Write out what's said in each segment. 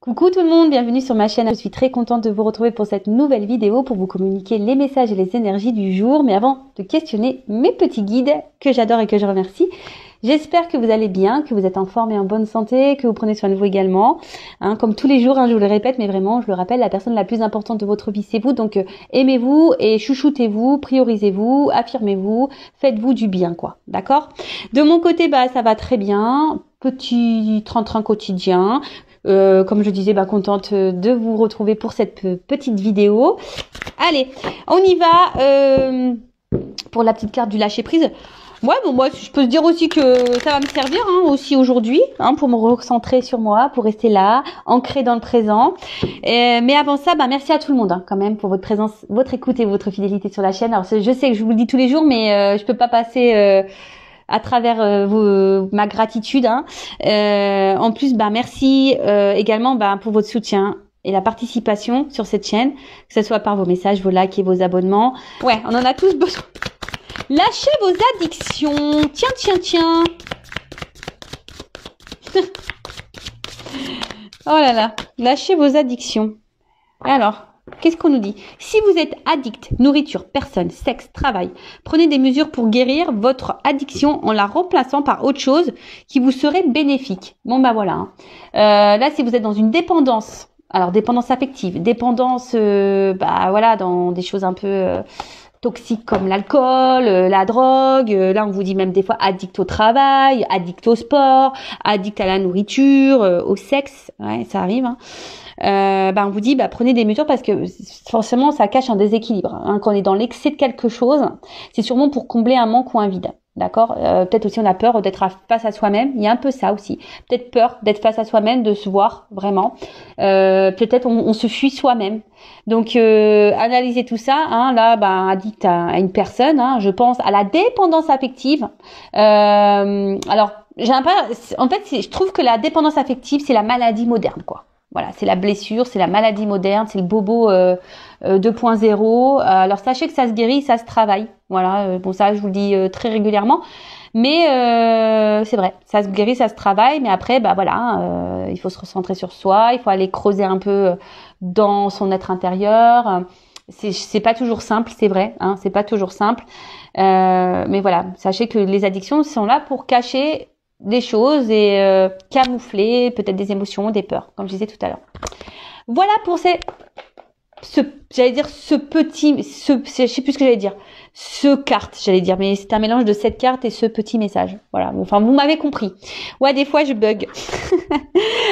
Coucou tout le monde, bienvenue sur ma chaîne. Je suis très contente de vous retrouver pour cette nouvelle vidéo pour vous communiquer les messages et les énergies du jour. Mais avant de questionner mes petits guides que j'adore et que je remercie, j'espère que vous allez bien, que vous êtes en forme et en bonne santé, que vous prenez soin de vous également. Comme tous les jours, je vous le répète, mais vraiment, je le rappelle, la personne la plus importante de votre vie, c'est vous. Donc aimez-vous et chouchoutez-vous, priorisez-vous, affirmez-vous, faites-vous du bien, quoi. D'accord? De mon côté, ça va très bien. Petit train-train quotidien. Comme je disais, contente de vous retrouver pour cette petite vidéo. Allez, on y va pour la petite carte du lâcher prise. Ouais, bon, moi, je peux se dire aussi que ça va me servir aussi aujourd'hui, pour me recentrer sur moi, pour rester là, ancré dans le présent. Mais avant ça, donc à tout le monde quand même pour votre présence, votre écoute et votre fidélité sur la chaîne. Alors, je sais que je vous le dis tous les jours, mais je peux pas passer à travers ma gratitude. En plus, merci également pour votre soutien et la participation sur cette chaîne, que ce soit par vos messages, vos likes et vos abonnements. Ouais, on en a tous besoin. Lâchez vos addictions. Tiens. Oh là là, lâchez vos addictions. Alors, qu'est-ce qu'on nous dit? Si vous êtes addict, nourriture, personne, sexe, travail, prenez des mesures pour guérir votre addiction en la remplaçant par autre chose qui vous serait bénéfique. Bon voilà. Là, si vous êtes dans une dépendance, alors dépendance affective, dépendance, dans des choses un peu toxiques comme l'alcool, la drogue. Là, on vous dit même des fois addict au travail, addict au sport, addict à la nourriture, au sexe. Ouais, ça arrive. On vous dit prenez des mesures parce que forcément ça cache un déséquilibre. Quand on est dans l'excès de quelque chose, c'est sûrement pour combler un manque ou un vide. D'accord. Peut-être aussi on a peur d'être face à soi-même. Il y a un peu ça aussi. Peut-être peur d'être face à soi-même, de se voir vraiment. Peut-être on se fuit soi-même. Donc analysez tout ça. Addict à une personne. Je pense à la dépendance affective. Alors je trouve que la dépendance affective c'est la maladie moderne, quoi. Voilà, c'est la blessure, c'est la maladie moderne, c'est le bobo 2.0. Alors sachez que ça se guérit, ça se travaille. Voilà, ça je vous le dis très régulièrement. Mais c'est vrai, ça se guérit, ça se travaille. Mais après, il faut se recentrer sur soi, il faut aller creuser un peu dans son être intérieur. C'est pas toujours simple, c'est vrai, c'est pas toujours simple. Mais voilà, sachez que les addictions sont là pour cacher des choses et camoufler peut-être des émotions, des peurs, comme je disais tout à l'heure. Voilà pour je sais plus ce que j'allais dire. Mais c'est un mélange de cette carte et ce petit message. Voilà. Enfin, vous m'avez compris. Ouais, des fois je bug.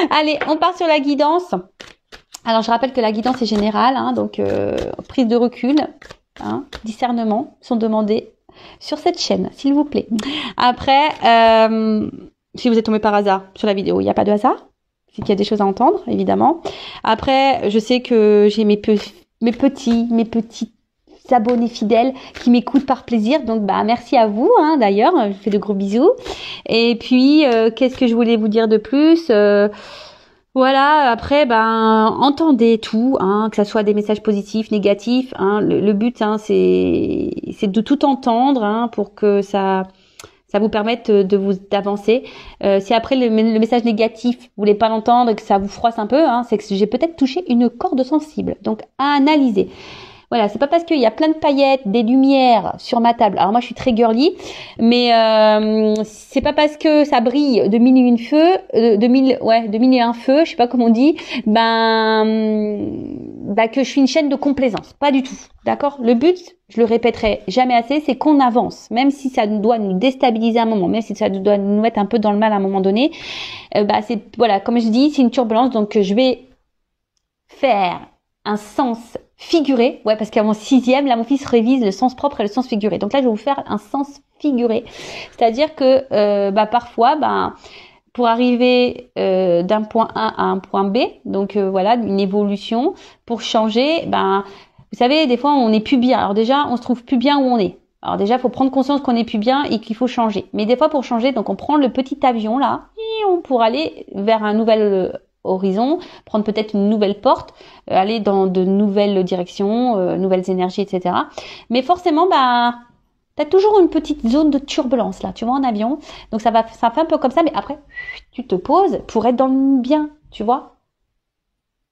Allez, on part sur la guidance. Alors, je rappelle que la guidance est générale, donc prise de recul, discernement sont demandés sur cette chaîne, s'il vous plaît. Après, si vous êtes tombé par hasard sur la vidéo, il n'y a pas de hasard. C'est qu'il y a des choses à entendre, évidemment. Après, je sais que j'ai mes petits abonnés fidèles qui m'écoutent par plaisir. Donc, merci à vous, d'ailleurs. Je vous fais de gros bisous. Et puis, qu'est-ce que je voulais vous dire de plus? Voilà, après, entendez tout, que ça soit des messages positifs, négatifs. Le but, c'est de tout entendre, pour que ça vous permette d'avancer. Si après le message négatif, vous voulez pas l'entendre et que ça vous froisse un peu, c'est que j'ai peut-être touché une corde sensible. Donc, à analyser. Voilà, c'est pas parce qu'il y a plein de paillettes, des lumières sur ma table. Alors moi, je suis très girly, mais c'est pas parce que ça brille de mille et un feux, je sais pas comment on dit, que je suis une chaîne de complaisance. Pas du tout. D'accord? Le but, je le répéterai jamais assez, c'est qu'on avance, même si ça doit nous déstabiliser à un moment, même si ça doit nous mettre un peu dans le mal à un moment donné. Comme je dis, c'est une turbulence, donc je vais faire un sens figuré, parce qu'à mon 6e, là, mon fils révise le sens propre et le sens figuré. Donc là, je vais vous faire un sens figuré. C'est-à-dire que, parfois, pour arriver d'un point A à un point B, donc une évolution, pour changer, vous savez, des fois, on n'est plus bien. Alors déjà, on se trouve plus bien où on est. Alors déjà, il faut prendre conscience qu'on n'est plus bien et qu'il faut changer. Mais des fois, pour changer, donc on prend le petit avion là, pour aller vers un nouvel horizon, prendre peut-être une nouvelle porte, aller dans de nouvelles directions, nouvelles énergies, etc. Mais forcément, t'as toujours une petite zone de turbulence là, tu vois, en avion. Donc ça fait un peu comme ça, mais après, tu te poses pour être dans le bien, tu vois.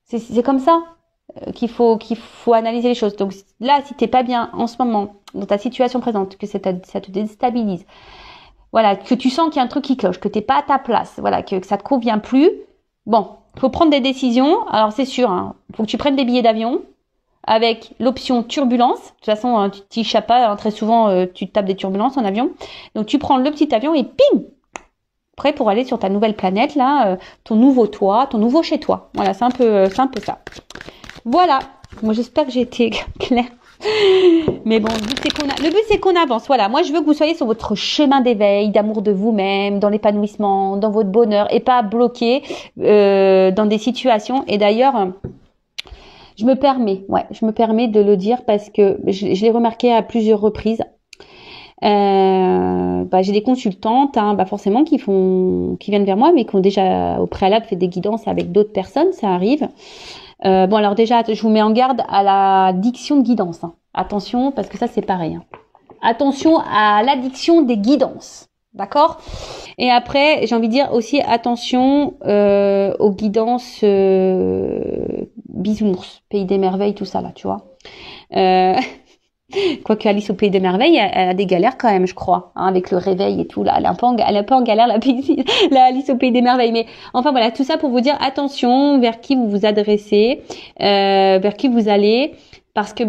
C'est comme ça qu'il faut analyser les choses. Donc là, si t'es pas bien en ce moment dans ta situation présente, que ça te déstabilise, voilà, que tu sens qu'il y a un truc qui cloche, que t'es pas à ta place, voilà, que ça te convient plus, bon, faut prendre des décisions. Alors c'est sûr, hein, faut que tu prennes des billets d'avion avec l'option turbulence. De toute façon, hein, tu t'échappes pas, hein, très souvent tu tapes des turbulences en avion. Donc tu prends le petit avion et pim, prêt pour aller sur ta nouvelle planète là, ton nouveau toi, ton nouveau chez toi. Voilà, c'est un peu ça. Voilà. Moi j'espère que j'ai été claire. Mais bon, le but c'est qu'on avance. Voilà, moi je veux que vous soyez sur votre chemin d'éveil, d'amour de vous-même, dans l'épanouissement, dans votre bonheur, et pas bloqué dans des situations. Et d'ailleurs, je me permets de le dire parce que je l'ai remarqué à plusieurs reprises. J'ai des consultantes, hein, forcément qui viennent vers moi, mais qui ont déjà au préalable fait des guidances avec d'autres personnes, ça arrive. Alors déjà, je vous mets en garde à la diction de guidance. Hein. Attention, parce que ça c'est pareil. Hein. Attention à l'addiction des guidances, d'accord ? Et après, j'ai envie de dire aussi attention aux guidances bisounours, Pays des merveilles, tout ça là, tu vois. Quoique Alice au Pays des merveilles, elle a des galères quand même, je crois, hein, avec le réveil et tout là. Elle est un peu en galère la Alice au Pays des merveilles. Mais enfin voilà, tout ça pour vous dire attention vers qui vous vous adressez, vers qui vous allez, parce que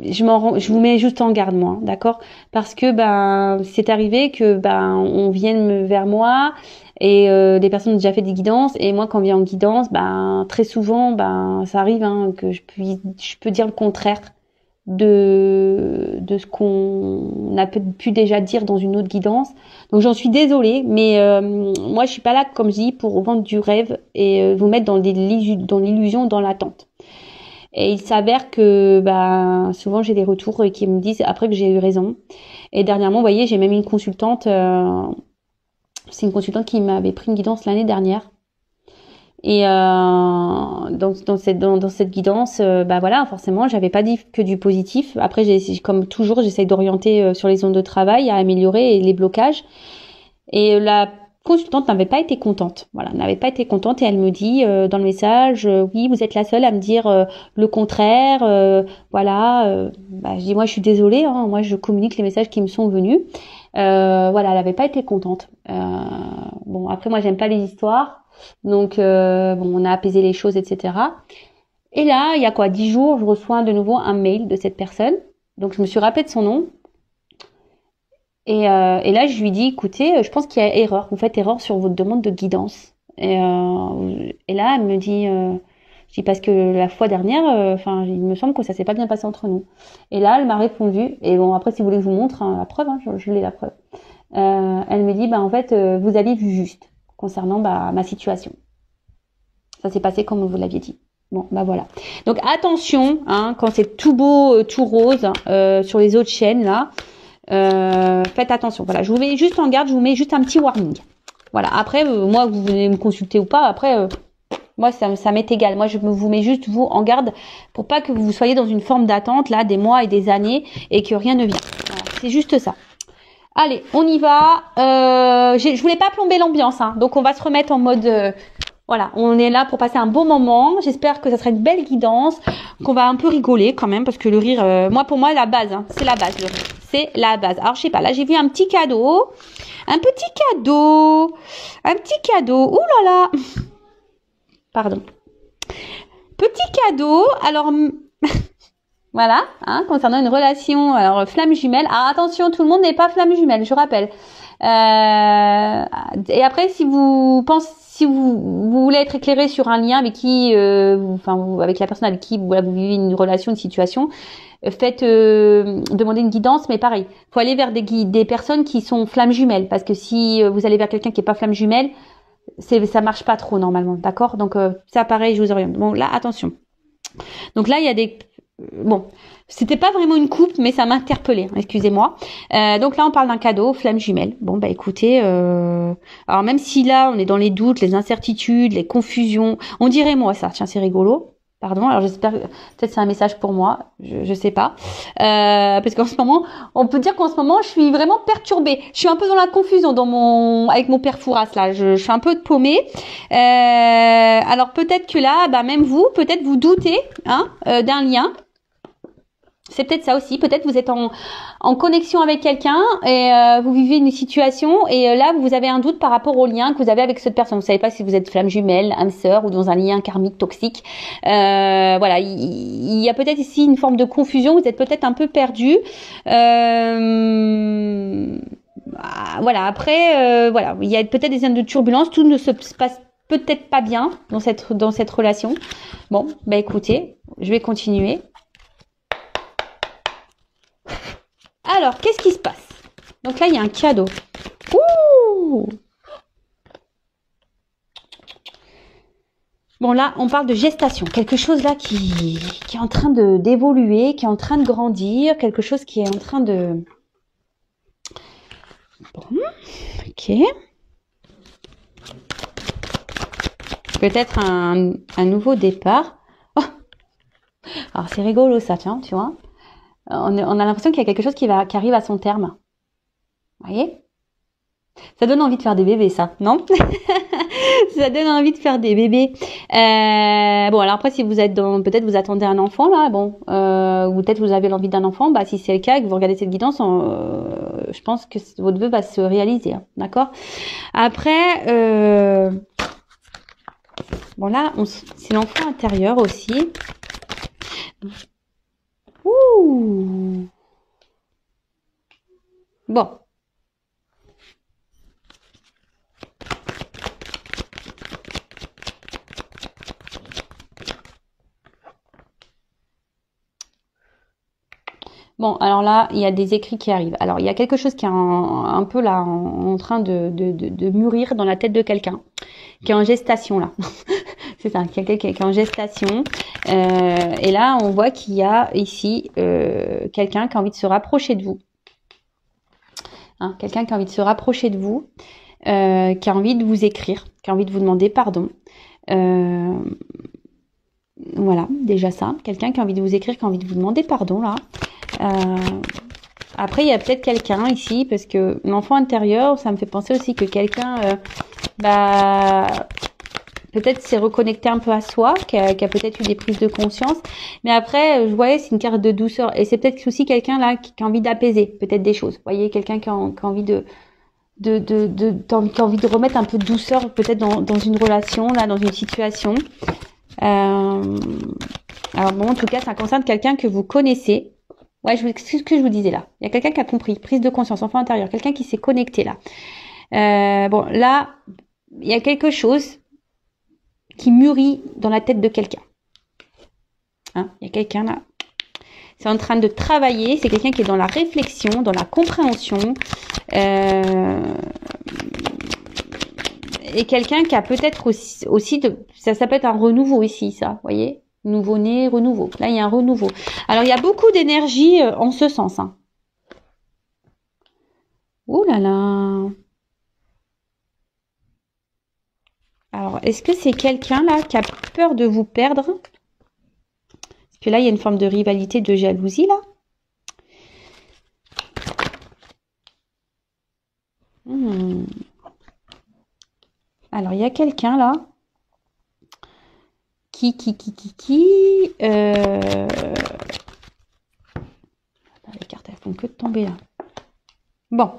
je vous mets juste en garde moi, d'accord ? Parce que c'est arrivé que on vienne vers moi et des personnes ont déjà fait des guidances et moi quand on vient en guidance, très souvent ça arrive hein, que je peux dire le contraire de ce qu'on a pu déjà dire dans une autre guidance. Donc j'en suis désolée, mais moi je suis pas là comme je dis pour vendre du rêve et vous mettre dans l'illusion, dans l'attente. Et il s'avère que souvent j'ai des retours qui me disent après que j'ai eu raison. Et dernièrement, vous voyez, j'ai même une consultante, c'est une consultante qui m'avait pris une guidance l'année dernière. Et dans cette guidance, voilà, forcément, j'avais pas dit que du positif. Après, comme toujours, j'essaye d'orienter sur les zones de travail, à améliorer les blocages. Et la consultante n'avait pas été contente. Voilà, n'avait pas été contente et elle me dit dans le message, oui, vous êtes la seule à me dire le contraire. Je dis moi, je suis désolée. Hein, moi, je communique les messages qui me sont venus. Elle n'avait pas été contente. Après, moi, j'aime pas les histoires. Donc, on a apaisé les choses, etc. Et là, il y a 10 jours, je reçois de nouveau un mail de cette personne. Donc, je me suis rappelée de son nom. Et là, je lui dis, écoutez, je pense qu'il y a erreur. Vous faites erreur sur votre demande de guidance. Et là, elle me dit, je dis parce que la fois dernière, il me semble que ça s'est pas bien passé entre nous. Et là, elle m'a répondu. Et bon, après, si vous voulez que je vous montre la preuve, hein, je l'ai la preuve. Elle me dit, en fait, vous avez vu juste concernant ma situation. Ça s'est passé comme vous l'aviez dit. Bon, voilà. Donc attention, hein, quand c'est tout beau, tout rose sur les autres chaînes là, faites attention. Voilà, je vous mets juste en garde, je vous mets juste un petit warning. Voilà. Après, moi, vous venez me consulter ou pas. Après, moi, ça m'est égal. Moi, je vous mets juste vous en garde pour pas que vous soyez dans une forme d'attente là, des mois et des années et que rien ne vient. Voilà, c'est juste ça. Allez, on y va. Je voulais pas plomber l'ambiance, hein, donc on va se remettre en mode. Voilà, on est là pour passer un beau moment. J'espère que ça sera une belle guidance, qu'on va un peu rigoler quand même, parce que le rire, pour moi, la base, hein, c'est la base, le rire. C'est la base. Alors, je sais pas, là, j'ai vu un petit cadeau. Un petit cadeau. Ouh là là. Pardon. Petit cadeau. Alors, voilà, hein, concernant une relation, alors flamme jumelle. Alors attention, tout le monde n'est pas flamme jumelle, je rappelle. Et après, si vous voulez être éclairé sur un lien avec qui, avec la personne avec qui vous vivez une relation, une situation, faites demander une guidance, mais pareil, faut aller vers des personnes qui sont flammes jumelles, parce que si vous allez vers quelqu'un qui est pas flamme jumelle, ça marche pas trop normalement, d'accord ? Donc ça, pareil, je vous oriente. Bon, là, attention. Donc là, il y a des c'était pas vraiment une coupe, mais ça m'a interpellée, excusez-moi. Donc là, on parle d'un cadeau, flamme jumelle. Bon, écoutez, alors même si là, on est dans les doutes, les incertitudes, les confusions, on dirait moi ça, tiens, c'est rigolo. Pardon, alors j'espère que peut-être c'est un message pour moi, je sais pas. Parce qu'en ce moment, on peut dire qu'en ce moment, je suis vraiment perturbée. Je suis un peu dans la confusion avec mon père Fouras là. Je suis un peu paumée. Alors peut-être que là, même vous, peut-être vous doutez d'un lien. C'est peut-être ça aussi. Peut-être vous êtes en connexion avec quelqu'un et vous vivez une situation et là vous avez un doute par rapport au lien que vous avez avec cette personne. Vous savez pas si vous êtes flamme jumelle, âme sœur ou dans un lien karmique toxique. Voilà, il y a peut-être ici une forme de confusion. Vous êtes peut-être un peu perdu. Voilà. Après, voilà, il y a peut-être des zones de turbulence. Tout ne se passe peut-être pas bien dans cette relation. Bon, écoutez, je vais continuer. Alors, qu'est-ce qui se passe? Donc là, il y a un cadeau. Ouh! Bon, là, on parle de gestation. Quelque chose là qui est en train d'évoluer, qui est en train de grandir, quelque chose qui est en train de... Bon, ok. Peut-être un nouveau départ. Oh, alors, c'est rigolo ça, tiens, tu vois. On a l'impression qu'il y a quelque chose qui arrive à son terme. Vous voyez? Ça donne envie de faire des bébés, ça, non? Ça donne envie de faire des bébés. Bon, alors après, si vous êtes peut-être vous attendez un enfant, là, ou peut-être vous avez l'envie d'un enfant, si c'est le cas et que vous regardez cette guidance, je pense que votre vœu va se réaliser, hein, d'accord? Après, bon là, c'est l'enfant intérieur aussi. Ouh. Bon. Bon, alors là, il y a des écrits qui arrivent. Alors, il y a quelque chose qui est un peu là, en train de mûrir dans la tête de quelqu'un, qui est en gestation là. C'est ça, quelqu'un qui est en gestation. Et là, on voit qu'il y a ici quelqu'un qui a envie de se rapprocher de vous. Quelqu'un qui a envie de se rapprocher de vous, qui a envie de vous écrire, qui a envie de vous demander pardon. Voilà, déjà ça. Quelqu'un qui a envie de vous écrire, qui a envie de vous demander pardon, là. Après, il y a peut-être quelqu'un ici, parce que l'enfant intérieur, ça me fait penser aussi que quelqu'un, peut-être s'est reconnecté un peu à soi, qui a peut-être eu des prises de conscience. Mais après, je voyais, c'est une carte de douceur. Et c'est peut-être aussi quelqu'un là qui a envie d'apaiser peut-être des choses. Vous voyez, quelqu'un qui a envie qui a envie de remettre un peu de douceur peut-être dans une relation, là, dans une situation. Alors bon, en tout cas, ça concerne quelqu'un que vous connaissez. Ouais, c'est ce que je vous disais là. Il y a quelqu'un qui a compris, prise de conscience, enfant intérieur, quelqu'un qui s'est connecté là. Bon, là, il y a quelque chose qui mûrit dans la tête de quelqu'un. Il y a quelqu'un là. C'est en train de travailler. C'est quelqu'un qui est dans la réflexion, dans la compréhension. Et quelqu'un qui a peut-être aussi ça peut être un renouveau ici, ça, vous voyez, nouveau-né, renouveau. Là, il y a un renouveau. Alors, il y a beaucoup d'énergie en ce sens. Ouh là là. Alors, est-ce que c'est quelqu'un là qui a peur de vous perdre? Parce que là, il y a une forme de rivalité, de jalousie là. Alors, il y a quelqu'un là les cartes, elles font que de tomber là. Bon.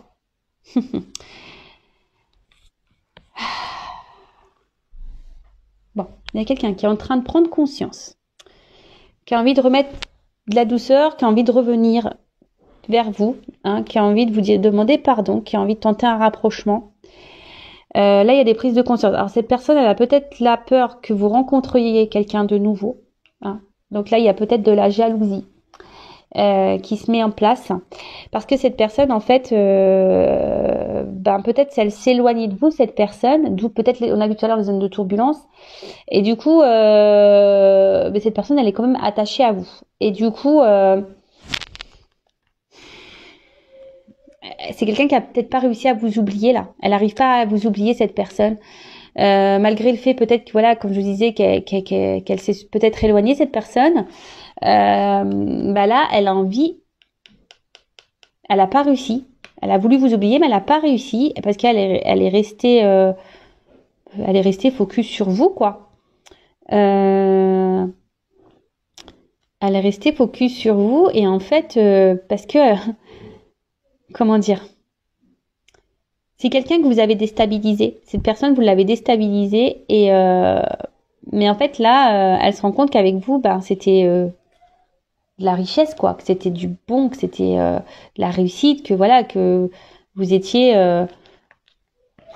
Bon, il y a quelqu'un qui est en train de prendre conscience, qui a envie de remettre de la douceur, qui a envie de revenir vers vous, qui a envie de vous demander pardon, qui a envie de tenter un rapprochement. Là, il y a des prises de conscience. Alors, cette personne, elle a peut-être la peur que vous rencontriez quelqu'un de nouveau. Donc là, il y a peut-être de la jalousie qui se met en place. Parce que cette personne, en fait, peut-être elle s'éloigne de vous, cette personne. D'où peut-être, on a vu tout à l'heure les zones de turbulence. Et du coup, cette personne, elle est quand même attachée à vous. Et du coup... c'est quelqu'un qui a peut-être pas réussi à vous oublier là. Elle n'arrive pas à vous oublier, cette personne. malgré le fait peut-être que voilà, comme je vous disais, qu'elle s'est peut-être éloignée cette personne. Bah là, elle a envie, elle a pas réussi. Elle a voulu vous oublier, mais elle a pas réussi parce elle est restée focus sur vous, quoi. Elle est restée focus sur vous et en fait, parce que, comment dire, c'est quelqu'un que vous avez déstabilisé. Cette personne, vous l'avez déstabilisée et mais en fait là, elle se rend compte qu'avec vous, ben c'était de la richesse, quoi, que c'était du bon, que c'était de la réussite, que voilà, que vous étiez,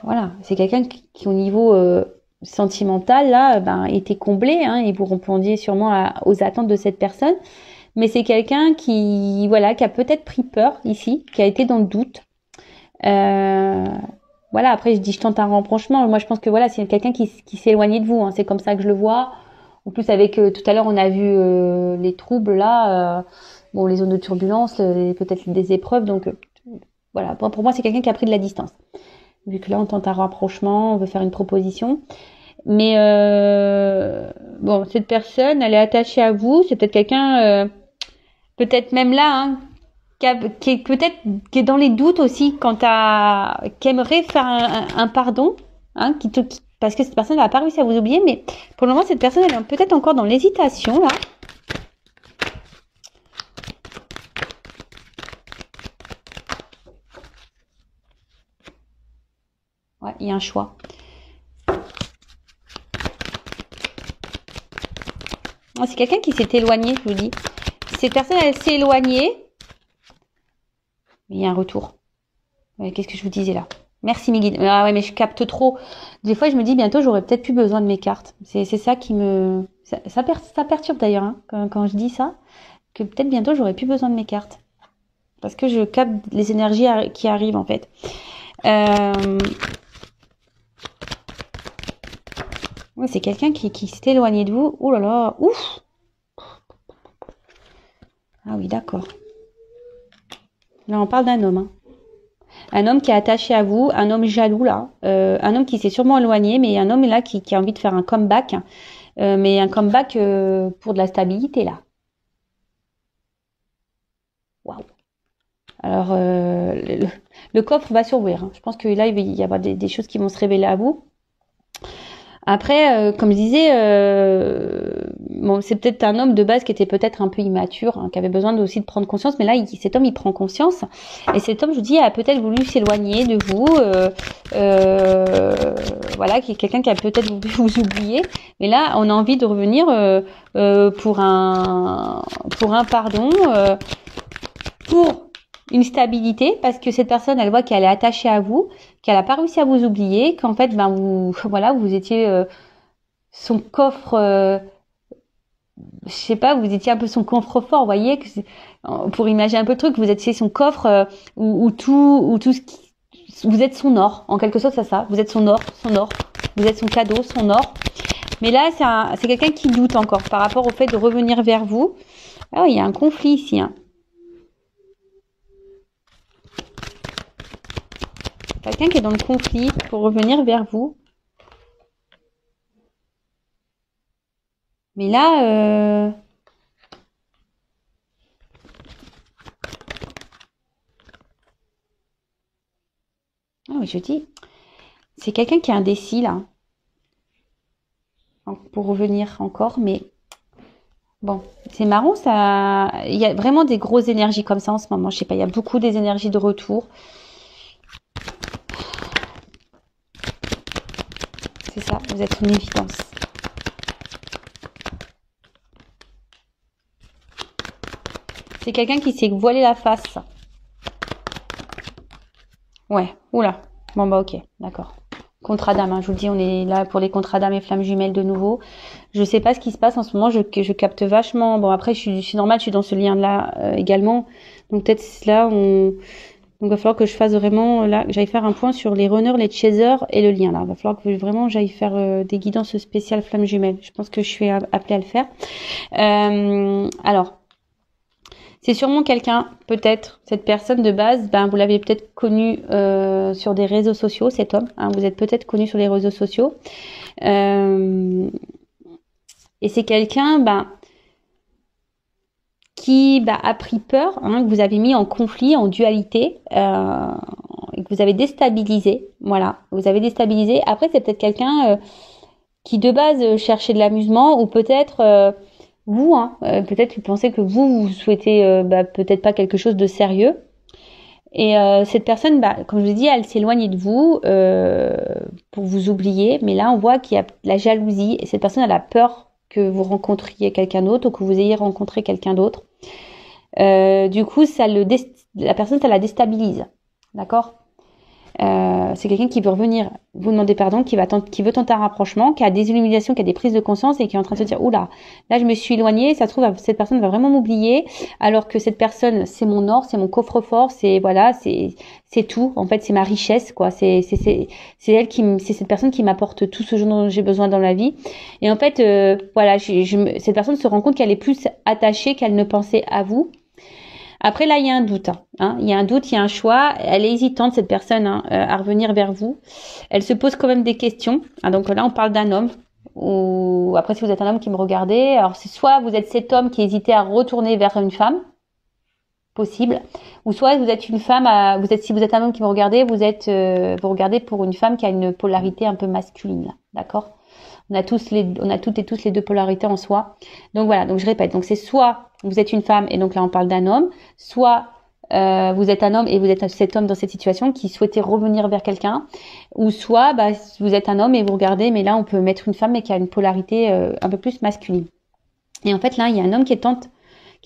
voilà, c'est quelqu'un qui au niveau sentimental là, ben était comblé, hein, et vous répondiez sûrement aux attentes de cette personne. Mais c'est quelqu'un qui, voilà, qui a peut-être pris peur ici, qui a été dans le doute. Voilà, après je dis je tente un rapprochement. Moi je pense que voilà, c'est quelqu'un qui s'est éloigné de vous, hein. C'est comme ça que je le vois. En plus avec tout à l'heure on a vu les troubles là, bon les zones de turbulence, peut-être des épreuves. Donc voilà, pour moi c'est quelqu'un qui a pris de la distance. Vu que là on tente un rapprochement, on veut faire une proposition. Mais bon, cette personne, elle est attachée à vous. C'est peut-être quelqu'un, peut-être même là, hein, qui est peut-être qui est dans les doutes aussi qui aimerait faire un pardon, hein, parce que cette personne n'a pas réussi à vous oublier, mais pour le moment cette personne elle est peut-être encore dans l'hésitation là. Ouais, il y a un choix. C'est quelqu'un qui s'est éloigné, je vous dis. Cette personne elle s'est éloignée, mais il y a un retour. Ouais, qu'est-ce que je vous disais là? Merci mes guides. Ah ouais, mais je capte trop. Des fois, je me dis bientôt, j'aurais peut-être plus besoin de mes cartes. C'est ça qui me... Ça perturbe d'ailleurs, hein, quand je dis ça, que peut-être bientôt, j'aurais plus besoin de mes cartes. Parce que je capte les énergies qui arrivent, en fait. Ouais, c'est quelqu'un qui s'est éloigné de vous. Oh là là, ouf. Ah oui, d'accord. Là, on parle d'un homme, hein. Un homme qui est attaché à vous, un homme jaloux là, un homme qui s'est sûrement éloigné, mais un homme là qui a envie de faire un comeback, mais un comeback pour de la stabilité là. Waouh. Alors le coffre va s'ouvrir, hein. Je pense que là il va y avoir des choses qui vont se révéler à vous. Après, comme je disais, bon, c'est peut-être un homme de base qui était peut-être un peu immature, hein, qui avait besoin aussi de prendre conscience. Mais là, cet homme, il prend conscience. Et cet homme, je vous dis, a peut-être voulu s'éloigner de vous. Voilà, qui est quelqu'un qui a peut-être voulu vous oublier. Mais là, on a envie de revenir pour un pardon, pour une stabilité, parce que cette personne, elle voit qu'elle est attachée à vous, qu'elle n'a pas réussi à vous oublier, qu'en fait, ben vous étiez son coffre, je sais pas, vous étiez un peu son coffre-fort, vous voyez, pour imaginer un peu le truc, vous étiez son coffre où tout ce qui, vous êtes son or, en quelque sorte, c'est ça, vous êtes son or, vous êtes son cadeau, son or. Mais là, c'est quelqu'un qui doute encore par rapport au fait de revenir vers vous. Ah, il y a un conflit ici, hein. Quelqu'un qui est dans le conflit pour revenir vers vous. Mais là, ah oui, je dis, c'est quelqu'un qui est indécis là. Pour revenir encore, mais bon, c'est marrant ça. Il y a vraiment des grosses énergies comme ça en ce moment. Je sais pas, il y a beaucoup des énergies de retour. C'est ça, vous êtes une évidence. C'est quelqu'un qui s'est voilé la face. Ouais, oula. Bon bah ok, d'accord. Contrat d'âme, hein, je vous le dis, on est là pour les contrats d'âme et flammes jumelles de nouveau. Je sais pas ce qui se passe en ce moment, je capte vachement. Bon après, je suis normale, je suis dans ce lien-là également. Donc peut-être là, donc il va falloir que je fasse vraiment, là, j'aille faire un point sur les runners, les chasers et le lien. Là, il va falloir que vraiment j'aille faire des guidances spéciales flammes jumelles. Je pense que je suis appelée à le faire. Alors, C'est sûrement quelqu'un, peut-être, cette personne de base, ben vous l'avez peut-être connu sur des réseaux sociaux, cet homme. Hein, vous êtes peut-être connu sur les réseaux sociaux. Et c'est quelqu'un, qui a pris peur, hein, que vous avez mis en conflit, en dualité, et que vous avez déstabilisé. Voilà, vous avez déstabilisé. Après, c'est peut-être quelqu'un qui de base cherchait de l'amusement, ou peut-être vous, hein, peut-être vous pensez que vous souhaitez peut-être pas quelque chose de sérieux. Et cette personne, comme je vous dis, elle s'éloigne de vous pour vous oublier. Mais là, on voit qu'il y a la jalousie, et cette personne, elle a peur que vous rencontriez quelqu'un d'autre, ou que vous ayez rencontré quelqu'un d'autre. Du coup, la personne, ça la déstabilise. D'accord ? C'est quelqu'un qui veut revenir vous demander pardon, qui veut tenter un rapprochement, qui a des illuminations, qui a des prises de conscience, et qui est en train de se dire, oula, là je me suis éloignée, ça se trouve cette personne va vraiment m'oublier, alors que cette personne, c'est mon or, c'est mon coffre-fort, c'est tout, en fait c'est ma richesse, quoi. C'est cette personne qui m'apporte tout ce dont j'ai besoin dans la vie. Et en fait cette personne se rend compte qu'elle est plus attachée qu'elle ne pensait à vous. Après, là, il y a un doute. Hein. Il y a un doute, il y a un choix. Elle est hésitante, cette personne, à revenir vers vous. Elle se pose quand même des questions. Donc là, on parle d'un homme. Ou après, si vous êtes un homme qui me regardez, alors c'est soit vous êtes cet homme qui hésitait à retourner vers une femme, possible, ou soit vous êtes une femme, si vous êtes un homme qui me regardez, vous regardez pour une femme qui a une polarité un peu masculine, là. D'accord ? On a toutes et tous les deux polarités en soi. Donc voilà, donc je répète, donc c'est soit vous êtes une femme, et donc là on parle d'un homme, soit vous êtes un homme et vous êtes cet homme dans cette situation qui souhaitait revenir vers quelqu'un, ou soit vous êtes un homme et vous regardez, mais là on peut mettre une femme mais qui a une polarité un peu plus masculine. Et en fait là il y a un homme qui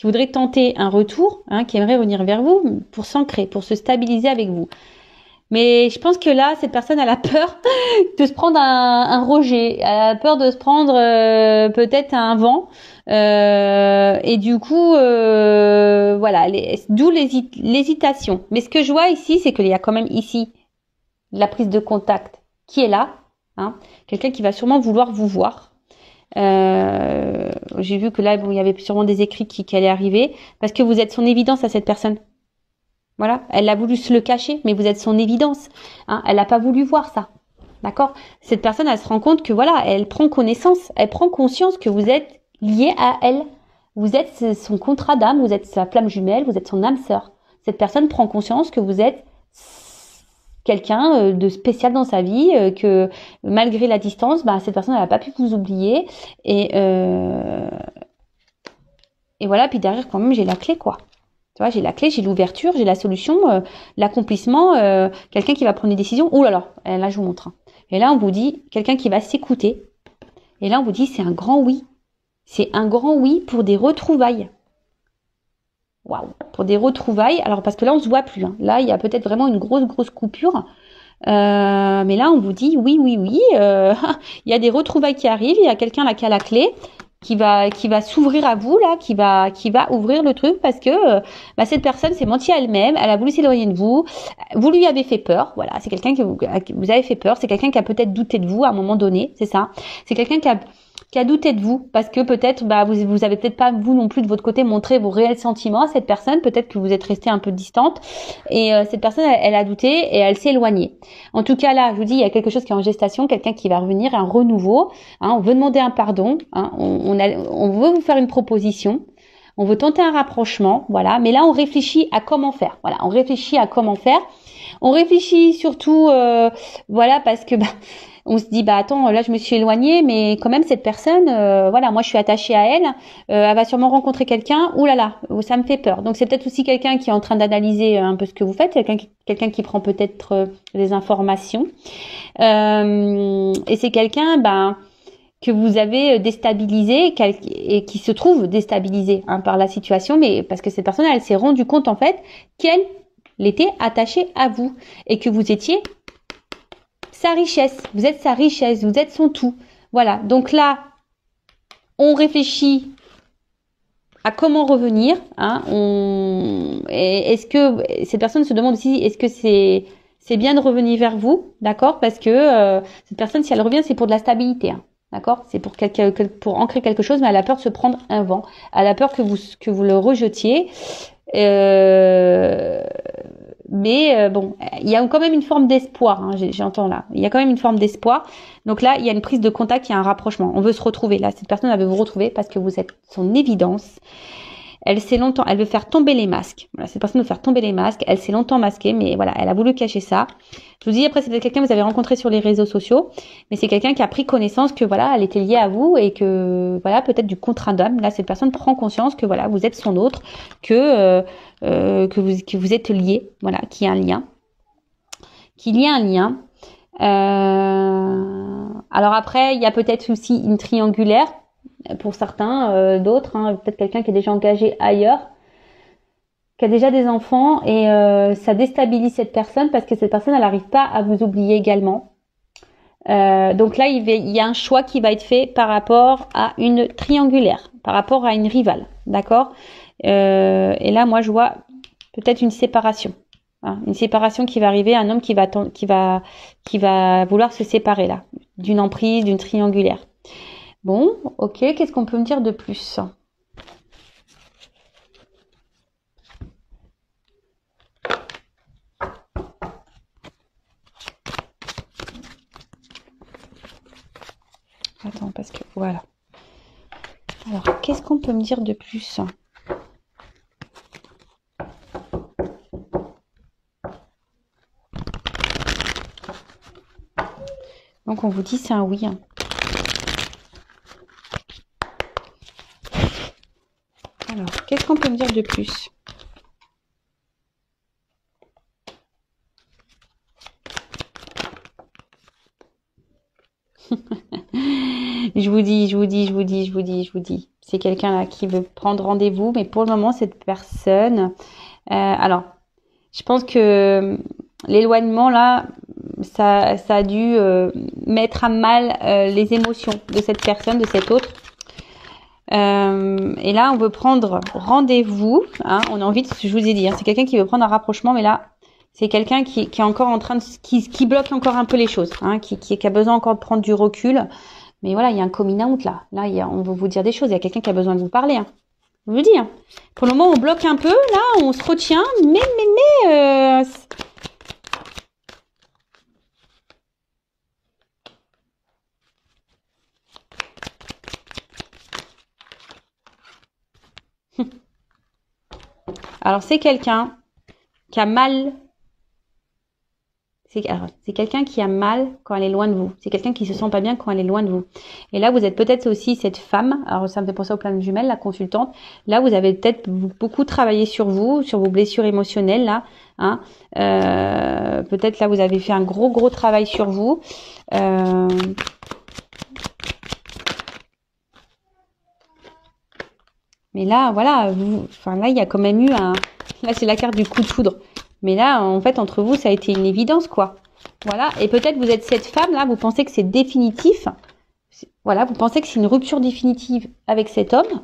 voudrait tenter un retour, hein, qui aimerait revenir vers vous pour s'ancrer, pour se stabiliser avec vous. Mais je pense que là, cette personne, elle a peur de se prendre un rejet, elle a peur de se prendre peut-être un vent, et du coup, voilà, d'où l'hésitation. Mais ce que je vois ici, c'est qu'il y a quand même ici la prise de contact qui est là, hein, quelqu'un qui va sûrement vouloir vous voir. J'ai vu que là, il y avait sûrement des écrits qui allaient arriver, parce que vous êtes son évidence à cette personne. Voilà, elle a voulu se le cacher, mais vous êtes son évidence. Hein, elle n'a pas voulu voir ça. D'accord ? Cette personne, elle se rend compte que voilà, elle prend connaissance, elle prend conscience que vous êtes lié à elle. Vous êtes son contrat d'âme, vous êtes sa flamme jumelle, vous êtes son âme sœur. Cette personne prend conscience que vous êtes quelqu'un de spécial dans sa vie, que malgré la distance, cette personne, elle n'a pas pu vous oublier. Et voilà, puis derrière, quand même, j'ai la clé, quoi. Tu vois, j'ai la clé, j'ai l'ouverture, j'ai la solution, l'accomplissement, quelqu'un qui va prendre une décision. Ouh là là, là je vous montre. Et là on vous dit quelqu'un qui va s'écouter. Et là on vous dit c'est un grand oui. C'est un grand oui pour des retrouvailles. Waouh, pour des retrouvailles. Alors parce que là on se voit plus. Hein. Là il y a peut-être vraiment une grosse coupure. Mais là on vous dit oui. Il y a des retrouvailles qui arrivent. Il y a quelqu'un là qui a la clé, qui va s'ouvrir à vous là, qui va ouvrir le truc, parce que cette personne s'est mentie à elle-même, elle a voulu s'éloigner de vous, vous lui avez fait peur, voilà, c'est quelqu'un que vous avez fait peur, c'est quelqu'un qui a peut-être douté de vous à un moment donné, c'est ça, c'est quelqu'un qui a douté de vous, parce que peut-être vous avez peut-être pas vous non plus de votre côté montré vos réels sentiments à cette personne, peut-être que vous êtes resté un peu distante, et cette personne elle a douté et elle s'est éloignée. En tout cas là, je vous dis, il y a quelque chose qui est en gestation, quelqu'un qui va revenir, un renouveau, hein, on veut demander un pardon, hein, on veut vous faire une proposition, on veut tenter un rapprochement, voilà, mais là on réfléchit à comment faire, voilà, on réfléchit à comment faire, on réfléchit surtout, voilà, parce que on se dit attends, là je me suis éloignée, mais quand même cette personne, voilà, moi je suis attachée à elle, elle va sûrement rencontrer quelqu'un, ouh là là, ça me fait peur. Donc c'est peut-être aussi quelqu'un qui est en train d'analyser un peu ce que vous faites, quelqu'un qui prend peut-être des informations, et c'est quelqu'un que vous avez déstabilisé et qui se trouve déstabilisé par la situation, mais parce que cette personne elle s'est rendue compte en fait qu'elle était attachée à vous et que vous étiez sa richesse, vous êtes sa richesse, vous êtes son tout. Voilà, donc là, on réfléchit à comment revenir. Hein, est-ce que cette personne se demande aussi, est-ce que c'est bien de revenir vers vous, d'accord? Parce que cette personne, si elle revient, c'est pour de la stabilité. Hein, D'accord? C'est pour ancrer quelque chose, mais elle a peur de se prendre un vent. Elle a peur que vous le rejetiez. Mais bon, il y a quand même une forme d'espoir, hein, j'entends là. Il y a quand même une forme d'espoir. Donc là, il y a une prise de contact, il y a un rapprochement. On veut se retrouver. Là, cette personne, elle veut vous retrouver parce que vous êtes son évidence. Elle veut faire tomber les masques. Voilà, cette personne veut faire tomber les masques. Elle s'est longtemps masquée, mais voilà, elle a voulu cacher ça. Je vous dis, après, c'est peut-être quelqu'un que vous avez rencontré sur les réseaux sociaux, mais c'est quelqu'un qui a pris connaissance que voilà, elle était liée à vous et que voilà, peut-être du contrat d'âme. Là, cette personne prend conscience que voilà, vous êtes son autre, que vous êtes liés, voilà, qu'il y a un lien, Alors après, il y a peut-être aussi une triangulaire. Pour certains, d'autres, hein, peut-être quelqu'un qui est déjà engagé ailleurs, qui a déjà des enfants et ça déstabilise cette personne parce que cette personne, elle n'arrive pas à vous oublier également. Donc là, il y a un choix qui va être fait par rapport à une triangulaire, par rapport à une rivale, d'accord? Et là, moi, je vois peut-être une séparation, hein, une séparation qui va arriver, un homme qui va vouloir se séparer là, d'une emprise, d'une triangulaire. Bon, ok, qu'est-ce qu'on peut me dire de plus? Attends, parce que voilà. Alors, qu'est-ce qu'on peut me dire de plus? Donc, on vous dit c'est un oui. Hein. Alors, qu'est-ce qu'on peut me dire de plus? Je vous dis. C'est quelqu'un là qui veut prendre rendez-vous, mais pour le moment, cette personne... alors, je pense que l'éloignement là, ça a dû mettre à mal les émotions de cette personne, de cet autre. Et là, on veut prendre rendez-vous. Hein, on a envie de, je vous ai dit, hein, c'est quelqu'un qui veut prendre un rapprochement, mais là, c'est quelqu'un qui est encore en train de, qui bloque encore un peu les choses, hein, qui a besoin encore de prendre du recul. Mais voilà, il y a un coming out là. Là, on veut vous dire des choses. Il y a quelqu'un qui a besoin de vous parler. Hein. Je vous le dis. Hein. Pour le moment, on bloque un peu. Là, on se retient. Mais. Alors, c'est quelqu'un qui a mal. C'est quelqu'un qui a mal quand elle est loin de vous. C'est quelqu'un qui se sent pas bien quand elle est loin de vous. Et là, vous êtes peut-être aussi cette femme. Alors, ça me fait penser au plan de jumelle, la consultante. Là, vous avez peut-être beaucoup travaillé sur vous, sur vos blessures émotionnelles, là. Hein. Peut-être là, vous avez fait un gros travail sur vous. Mais là, voilà, là, il y a quand même eu un... Là, c'est la carte du coup de foudre. Mais là, en fait, entre vous, ça a été une évidence, quoi. Voilà. Et peut-être vous êtes cette femme-là, vous pensez que c'est définitif. Voilà, vous pensez que c'est une rupture définitive avec cet homme.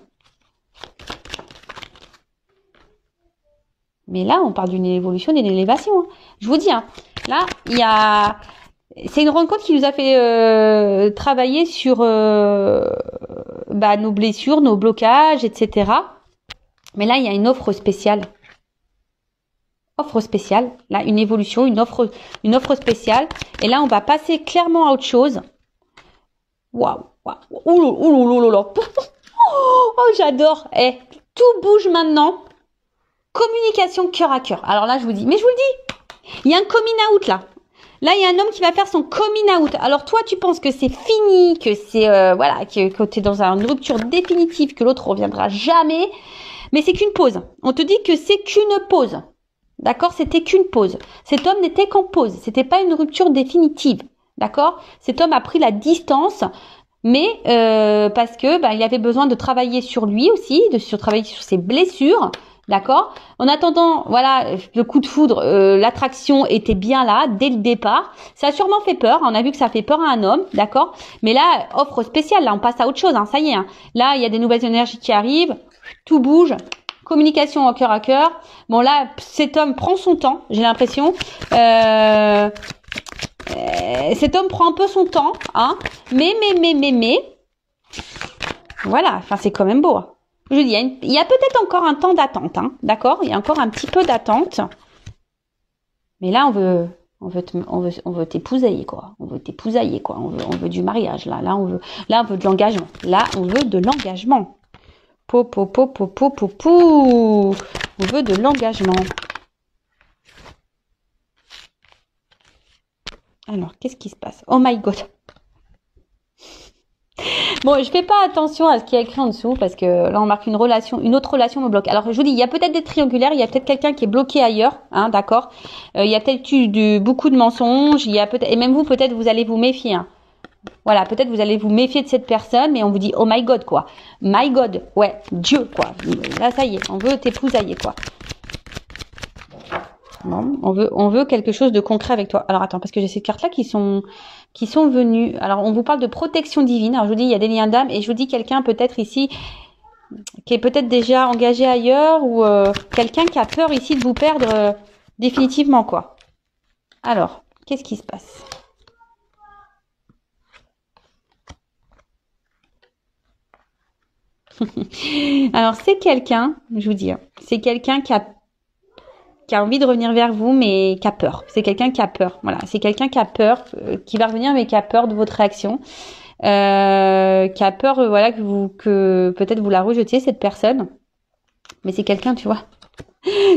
Mais là, on parle d'une évolution, d'une élévation. Hein. Je vous dis, hein, là, il y a... C'est une rencontre qui nous a fait travailler sur nos blessures, nos blocages, etc. Mais là, il y a une offre spéciale. Offre spéciale, là une évolution, une offre spéciale, et là on va passer clairement à autre chose. Waouh, oh j'adore. Tout bouge maintenant. Communication cœur à cœur. Alors là je vous dis, mais je vous le dis, il y a un coming out là. Là il y a un homme qui va faire son coming out. Alors toi tu penses que c'est fini, que c'est que tu es dans une rupture définitive, que l'autre reviendra jamais, mais c'est qu'une pause. On te dit que c'est qu'une pause. D'accord, c'était qu'une pause. Cet homme n'était qu'en pause. C'était pas une rupture définitive. D'accord, cet homme a pris la distance, mais parce que il avait besoin de travailler sur lui aussi, travailler sur ses blessures. D'accord. En attendant, voilà, le coup de foudre, l'attraction était bien là dès le départ. Ça a sûrement fait peur. On a vu que ça fait peur à un homme, d'accord. Mais là, offre spéciale. Là, on passe à autre chose. Hein, ça y est. Hein. Là, il y a des nouvelles énergies qui arrivent. Tout bouge. Communication en cœur à cœur. Bon là, cet homme prend son temps, j'ai l'impression. cet homme prend un peu son temps, hein, mais, voilà, enfin, c'est quand même beau. Hein. Je dis, il y a peut-être encore un temps d'attente, hein, d'accord? Il y a encore un petit peu d'attente. Mais là, on veut t'épousailler, quoi. On veut t'épousailler, quoi. On veut du mariage, là. Là, on veut de l'engagement. Là, on veut de l'engagement. On veut de l'engagement. Alors, qu'est-ce qui se passe? Oh my God. Bon, je fais pas attention à ce qui est écrit en dessous parce que là on marque une autre relation me bloque. Alors je vous dis, il y a peut-être des triangulaires, il y a peut-être quelqu'un qui est bloqué ailleurs, hein, d'accord. Il y a peut-être eu beaucoup de mensonges, il y a peut-être et même vous peut-être vous allez vous méfier. Hein. Voilà, peut-être vous allez vous méfier de cette personne, mais on vous dit oh my God quoi, my God, ouais, Dieu quoi. Là ça y est, on veut t'épousailler quoi. Bon, on veut quelque chose de concret avec toi. Alors attends, parce que j'ai ces cartes là qui sont venus. Alors, on vous parle de protection divine. Alors, je vous dis, il y a des liens d'âme. Et je vous dis, quelqu'un peut-être ici qui est peut-être déjà engagé ailleurs ou quelqu'un qui a peur ici de vous perdre définitivement, quoi. Alors, qu'est-ce qui se passe? Alors, c'est quelqu'un, je vous dis, c'est quelqu'un qui a envie de revenir vers vous, mais qui a peur. C'est quelqu'un qui a peur. Voilà, c'est quelqu'un qui a peur, qui va revenir, mais qui a peur de votre réaction. Qui a peur, voilà, que peut-être vous la rejetiez, cette personne. Mais c'est quelqu'un, tu vois.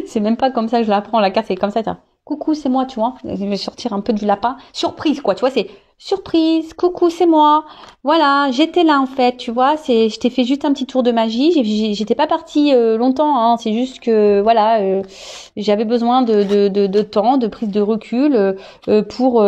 C'est même pas comme ça que je la prends, la carte, c'est comme ça, tiens. Coucou, c'est moi, tu vois. Je vais sortir un peu du lapin. Surprise, quoi, tu vois, c'est surprise, coucou, c'est moi. Voilà, j'étais là, en fait, tu vois. Je t'ai fait juste un petit tour de magie. J'étais pas partie longtemps, hein. C'est juste que, voilà, j'avais besoin de temps, de prise de recul pour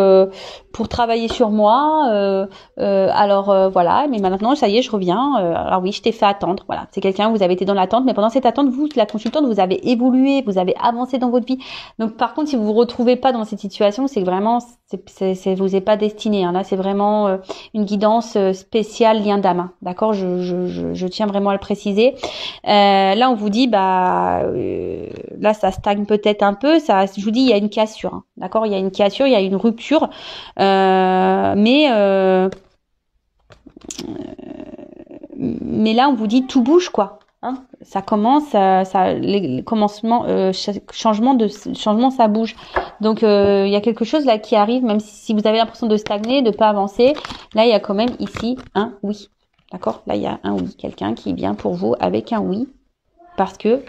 travailler sur moi. Alors voilà, mais maintenant ça y est, je reviens. Alors oui, je t'ai fait attendre. Voilà, c'est quelqu'un, vous avez été dans l'attente, mais pendant cette attente, vous, la consultante, vous avez évolué, vous avez avancé dans votre vie. Donc par contre, si vous vous retrouvez pas dans cette situation, c'est que vraiment, vous est pas destiné. Hein. Là, c'est vraiment une guidance spéciale lien d'âme. Hein. D'accord, je tiens vraiment à le préciser. Là, on vous dit, là, ça stagne peut-être un peu. Ça, je vous dis, il y a une cassure. Hein. D'accord, il y a une cassure, il y a une rupture. Mais là, on vous dit tout bouge quoi. Hein, ça commence, les commencements, changement, ça bouge. Donc il y a quelque chose là qui arrive, même si vous avez l'impression de stagner, de pas avancer. Là, il y a quand même ici un oui. D'accord. Là, il y a un oui, quelqu'un qui vient pour vous avec un oui, parce que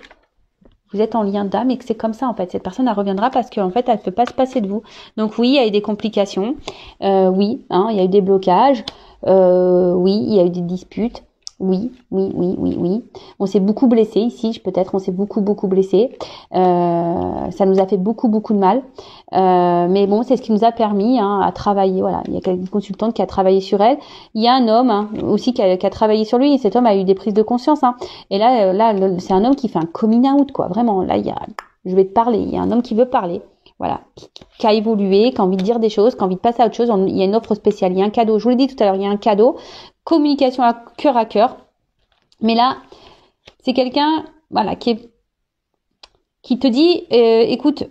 vous êtes en lien d'âme et que c'est comme ça en fait. Cette personne elle reviendra parce qu'en fait elle ne peut pas se passer de vous. Donc oui, il y a eu des complications, oui, hein, il y a eu des blocages, oui, il y a eu des disputes, oui. On s'est beaucoup blessé ici, peut-être on s'est beaucoup blessé. Ça nous a fait beaucoup de mal. Mais bon, c'est ce qui nous a permis à travailler. Voilà, il y a une consultante qui a travaillé sur elle. Il y a un homme aussi qui a travaillé sur lui. Et cet homme a eu des prises de conscience. Et là, c'est un homme qui fait un coming out, quoi. Vraiment, là, je vais te parler. Il y a un homme qui veut parler. Voilà, qui a évolué, qui a envie de dire des choses, qui a envie de passer à autre chose. Il y a une offre spéciale, il y a un cadeau. Je vous l'ai dit tout à l'heure, il y a un cadeau. Communication à cœur. Mais là, c'est quelqu'un, voilà, qui te dit, écoute,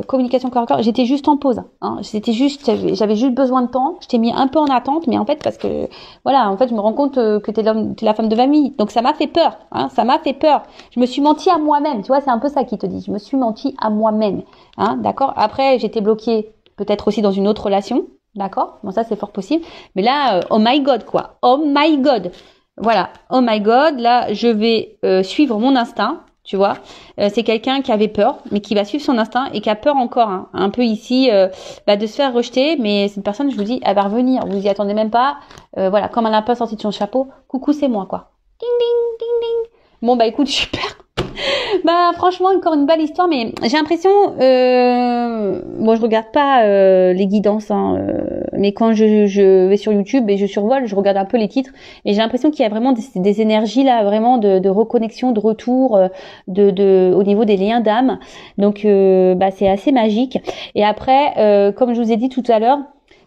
communication corps à corps, j'étais juste en pause. Hein, j'avais juste besoin de temps. Je t'ai mis un peu en attente, mais en fait, parce que, voilà, en fait, je me rends compte que t'es la femme de famille. Donc, ça m'a fait peur. Hein, ça m'a fait peur. Je me suis menti à moi-même. Tu vois, c'est un peu ça qui te dit. Je me suis menti à moi-même. Hein, d'accord. Après, j'étais bloquée, peut-être aussi dans une autre relation. D'accord. Bon, ça, c'est fort possible. Mais là, oh my God, quoi. Oh my God. Voilà. Oh my God. Là, je vais suivre mon instinct. Tu vois, c'est quelqu'un qui avait peur, mais qui va suivre son instinct et qui a peur encore, un peu ici, de se faire rejeter. Mais cette personne, je vous dis, elle va revenir. Vous y attendez même pas. Voilà, comme elle n'a pas sorti de son chapeau, coucou, c'est moi, quoi. Ding, ding, ding, ding. Bon, écoute, super. Franchement, encore une belle histoire, mais j'ai l'impression, je regarde pas les guidances, mais quand je vais sur YouTube et je survole, je regarde un peu les titres et j'ai l'impression qu'il y a vraiment des énergies là, vraiment de reconnexion, de retour, au niveau des liens d'âme. Donc, c'est assez magique. Et après, comme je vous ai dit tout à l'heure,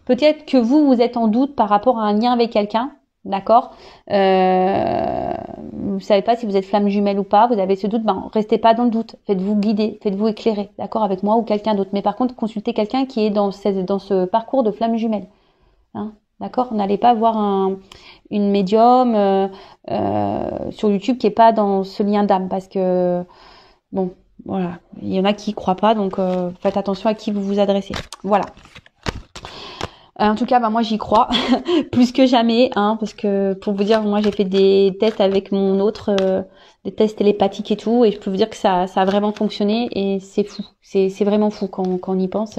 peut-être que vous êtes en doute par rapport à un lien avec quelqu'un. d'accord. Vous savez pas si vous êtes flamme jumelle ou pas, vous avez ce doute, ben restez pas dans le doute, faites-vous guider, faites-vous éclairer, d'accord, avec moi ou quelqu'un d'autre. Mais par contre, consultez quelqu'un qui est dans ce parcours de flamme jumelle, hein, d'accord. N'allez pas voir une médium sur YouTube qui est pas dans ce lien d'âme, parce que bon, voilà, il y en a qui y croient pas, donc faites attention à qui vous vous adressez. Voilà. En tout cas, bah moi j'y crois plus que jamais, hein, parce que pour vous dire, moi j'ai fait des tests avec mon autre, des tests télépathiques et tout, et je peux vous dire que ça a vraiment fonctionné, et c'est fou, c'est vraiment fou quand on y pense.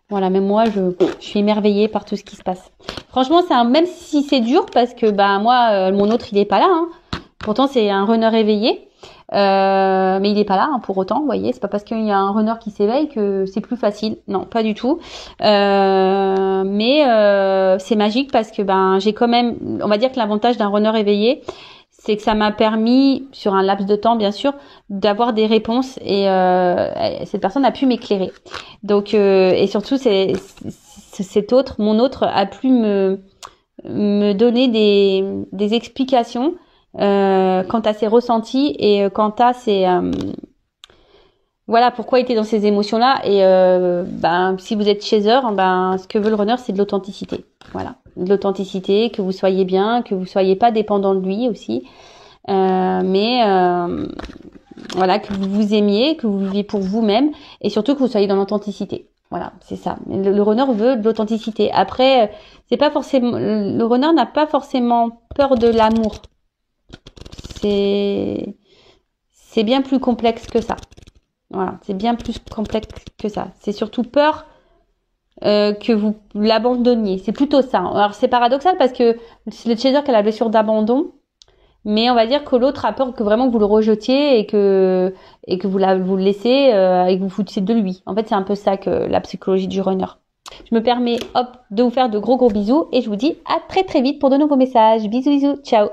Voilà, même moi je suis émerveillée par tout ce qui se passe. Franchement, même si c'est dur, parce que bah moi mon autre il est pas là, hein. Pourtant c'est un runner éveillé. Mais il est pas là, hein, pour autant, vous voyez, c'est pas parce qu'il y a un runner qui s'éveille que c'est plus facile, non, pas du tout. Mais c'est magique parce que ben j'ai quand même, on va dire que l'avantage d'un runner éveillé, c'est que ça m'a permis, sur un laps de temps bien sûr, d'avoir des réponses, et cette personne a pu m'éclairer. Donc et surtout mon autre a pu me donner des explications quant à ses ressentis, et quant à ses voilà pourquoi il était dans ces émotions-là. Et ben si vous êtes chaser, ben ce que veut le runner, c'est de l'authenticité. Voilà, de l'authenticité, que vous soyez bien, que vous soyez pas dépendant de lui aussi, mais voilà, que vous vous aimiez, que vous viviez pour vous-même, et surtout que vous soyez dans l'authenticité. Voilà, c'est ça. Le runner veut de l'authenticité. Après, c'est pas forcément, le runner n'a pas forcément peur de l'amour. C'est bien plus complexe que ça. Voilà, c'est bien plus complexe que ça. C'est surtout peur que vous l'abandonniez. C'est plutôt ça. Alors c'est paradoxal parce que c'est le chaser qui a la blessure d'abandon, mais on va dire que l'autre a peur que vraiment vous le rejetiez, et que vous le laissez et que vous foutiez de lui. En fait, c'est un peu ça que la psychologie du runner. Je me permets de vous faire de gros bisous, et je vous dis à très très vite pour de nouveaux messages. Bisous, ciao.